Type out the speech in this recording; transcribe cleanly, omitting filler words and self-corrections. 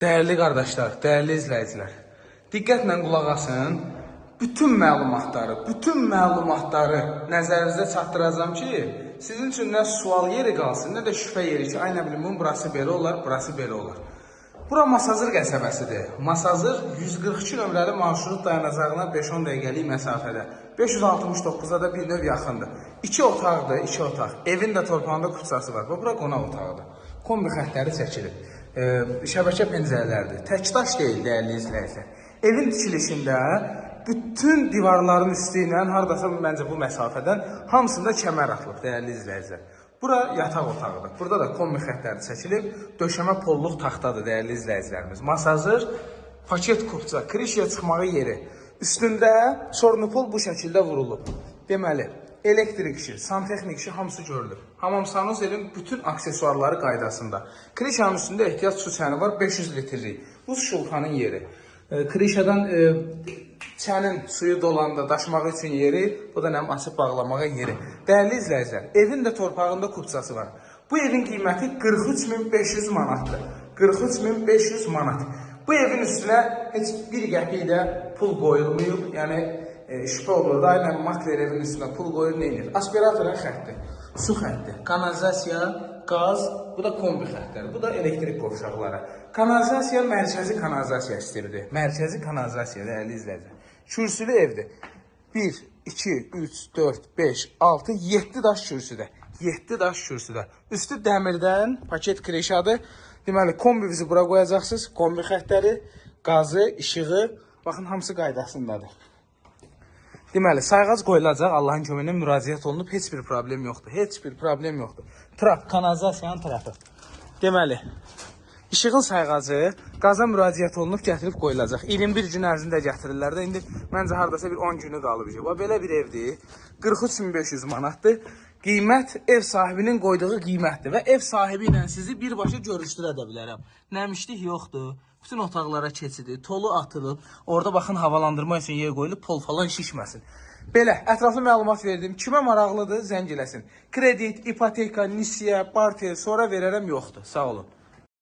Değerli qardaşlar, değerli izləyicilər, diqqətlə qulaq asın. Bütün məlumatları nəzərinizə çatdıracağım ki, sizin üçün nə sual yeri qalsın, nə də şübhə yeri ki, ay nə bilim, burası belə olar, burası belə olar. Bura Masazır qəsəbəsidir. Masazır 142 nömrəli marşrut dayanacağına 5-10 dəqiqəlik məsafədə. 569-a da bir növ yaxındır. 2 otaqdır, 2 otaq. Evin də torpağında kutsası var. Bura qonaq otağıdır. Kombi xətləri çəkilib. Şəbəkə pəncərələrdir. Təkdaş deyil, dəyərli izləyicilər. Evin tikilişində bütün divarların üstü ilə haradasa məncə bu məsafədən hamısında kəmər atılıb, dəyərli izləyicilər. Bura yataq otağıdır. Burada da kombi xətləri çəkilib, döşəmə polluq taxtadır, dəyərli izləyicilərimiz. Masazır, paket kupça, krişiyə çıxmağı yeri. Üstündə sornupol bu şəkildə vurulub. Deməli, elektrik işi, santexnik işi hamısı görülür. Hamam sanuzelin bütün aksesuarları qaydasında. Krişanın üstündə ehtiyac su çəni var, 500 litrlik. Bu şulxanın yeri. Krişadan çənin suyu dolanda daşımağı üçün yeri, bu da nəm açıb bağlamağa yeri. Dəyərli izləyicilər, evin də torpağında kupçası var. Bu evin qiyməti 43.500 manatdır. 43.500 manat. Bu evin üstünə heç bir qəpik də pul qoyulmayıb. Yəni şübhə olur da, aynen makler evin üstünə pul qoyur, neyinir? Aspiratorun xətti, su xətti, kanalizasiya, qaz, bu da kombi xəttləri, bu da elektrik qovşaqları. Kanalizasiya mərkəzi kanalizasiya istəyirdi. Mərkəzi kanalizasiya, dəyərli izləyicilər. Kürsülü evdir. 1, 2, 3, 4, 5, 6, 7 daş kürsüdə. 7 daş kürsüdə. Üstü dəmirdən, paket krişadır. Deməli, kombivizi bura qoyacaqsınız. Kombi xəttləri, qazı, işığı, baxın, hamısı qaydasındadır. Deməli, sayğac qoyulacaq, Allahın köməyi ilə müraciət olunub, heç bir problem yoxdur. Heç bir problem yoxdur. Trap, kanalizasiyanın trapı. Deməli, işığın sayğacı qaza müraciət olunub, gətirib qoyulacaq. 21 gün ərzində gətirirlər də, indi məncə haradasa bir 10 günü qalıb. Belə bir evdir, 43.500 manatdır. Qiymət ev sahibinin qoyduğu qiymətdir və ev sahibi ilə sizi birbaşa görüşdürə də bilərəm. Nəmişlik yoxdur. Bütün otaqlara keçidi, tolu atılıb. Orada baxın, havalandırma üçün yer qoyulub, pol falan şişməsin. Belə, ətraflı məlumat verdim. Kimə maraqlıdır, zəng eləsin. Kredit, ipoteka, nisiyə, barter, sonra verərəm, yoxdur. Sağ olun.